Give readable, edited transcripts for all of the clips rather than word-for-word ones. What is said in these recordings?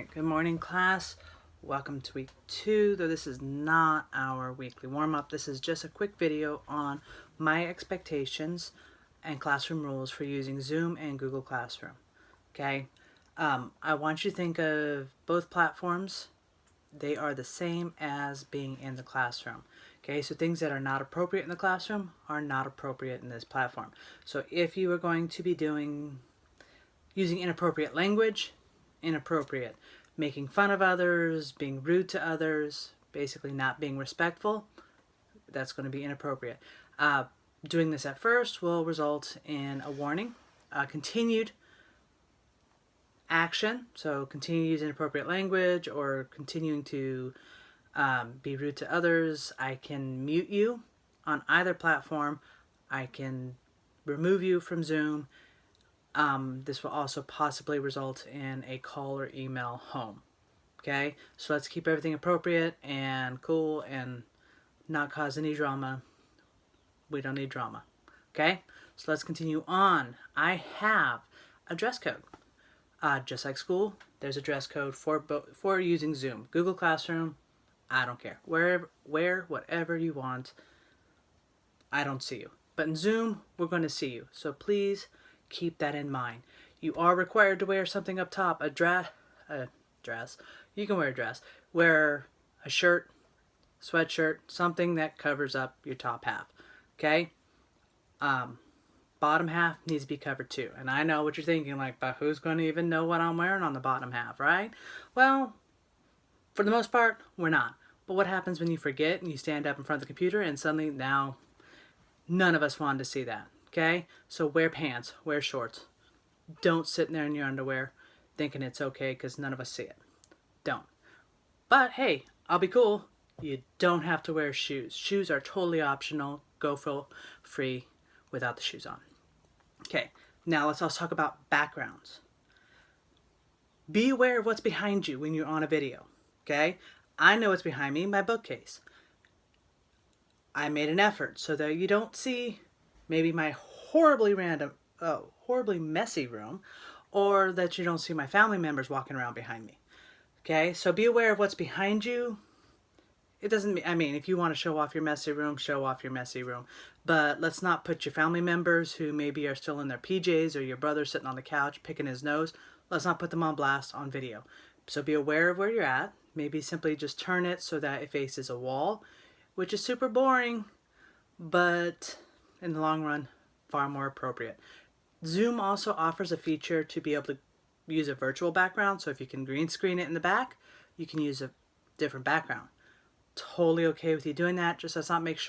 Alright, good morning class. Welcome to week 2, though this is not our weekly warm-up. This is just a quick video on my expectations and classroom rules for using Zoom and Google Classroom. Okay, I want you to think of both platforms. They are the same as being in the classroom. Okay, so things that are not appropriate in the classroom are not appropriate in this platform. So if you are going to be using inappropriate language, inappropriate, making fun of others, being rude to others, basically not being respectful, that's going to be inappropriate. Doing this at first will result in a warning. Continued action, so continue using inappropriate language or continuing to be rude to others, I can mute you on either platform. I can remove you from Zoom. This will also possibly result in a call or email home. Okay, so let's keep everything appropriate and cool and not cause any drama. We don't need drama. Okay, so let's continue on. I have a dress code. Just like school, there's a dress code for using Zoom. Google Classroom, I don't care. Wear whatever you want. I don't see you. But in Zoom, we're going to see you. So please keep that in mind. You are required to wear something up top, a dress. You can wear a dress. Wear a shirt, sweatshirt, something that covers up your top half. Okay? Bottom half needs to be covered too. And I know what you're thinking, like, but who's going to even know what I'm wearing on the bottom half, right? Well, for the most part, we're not. But what happens when you forget and you stand up in front of the computer and suddenly now none of us wanted to see that? Okay, so wear pants, wear shorts. Don't sit there in your underwear thinking it's okay because none of us see it. Don't. But hey, I'll be cool. You don't have to wear shoes. Shoes are totally optional. Go feel free without the shoes on. Okay, now let's also talk about backgrounds. Be aware of what's behind you when you're on a video. Okay, I know what's behind me, my bookcase. I made an effort so that you don't see maybe my horribly messy room, or that you don't see my family members walking around behind me. Okay, so be aware of what's behind you. It doesn't mean, if you want to show off your messy room, show off your messy room. But let's not put your family members who maybe are still in their PJs, or your brother sitting on the couch picking his nose, let's not put them on blast on video. So be aware of where you're at. Maybe simply just turn it so that it faces a wall, which is super boring, but in the long run, far more appropriate. Zoom also offers a feature to be able to use a virtual background. So if you can green screen it in the back, you can use a different background. Totally okay with you doing that. Just let's make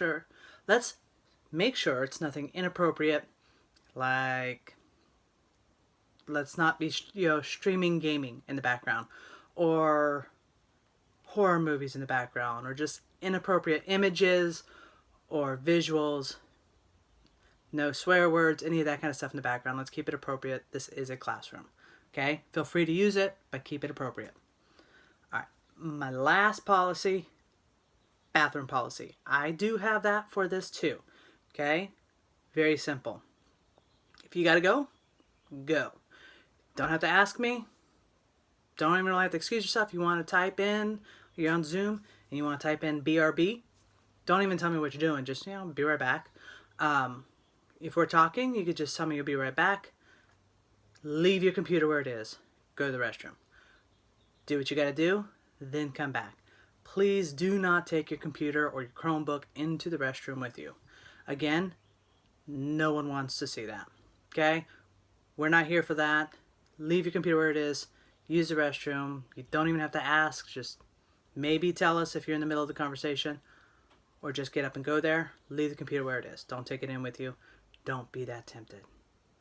sure it's nothing inappropriate, like let's not be streaming gaming in the background, or horror movies in the background, or just inappropriate images or visuals. No swear words, any of that kind of stuff in the background. Let's keep it appropriate. This is a classroom. Okay? Feel free to use it, but keep it appropriate. Alright, my last policy, bathroom policy. I do have that for this too. Okay? Very simple. If you gotta go, go. Don't have to ask me. Don't even really have to excuse yourself. You want to type in, you're on Zoom, and you want to type in BRB, don't even tell me what you're doing. Just, be right back. If we're talking, you could just tell me you'll be right back. Leave your computer where it is. Go to the restroom. Do what you gotta do, then come back. Please do not take your computer or your Chromebook into the restroom with you. Again, no one wants to see that. Okay? We're not here for that. Leave your computer where it is. Use the restroom. You don't even have to ask. Just maybe tell us if you're in the middle of the conversation, or just get up and go there. Leave the computer where it is. Don't take it in with you. Don't be that tempted.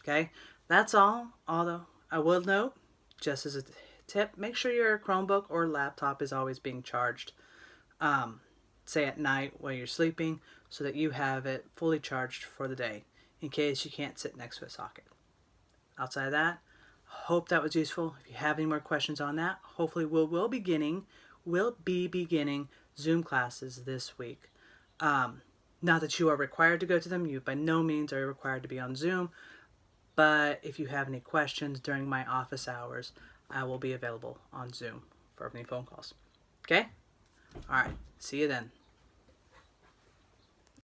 Okay? That's all. Although I will note, just as a tip, make sure your Chromebook or laptop is always being charged. Say at night while you're sleeping, so that you have it fully charged for the day, in case you can't sit next to a socket. Outside of that, hope that was useful. If you have any more questions on that, hopefully we'll be beginning Zoom classes this week. Not that you are required to go to them. You by no means are required to be on Zoom. But if you have any questions during my office hours, I will be available on Zoom for any phone calls. Okay? All right. See you then.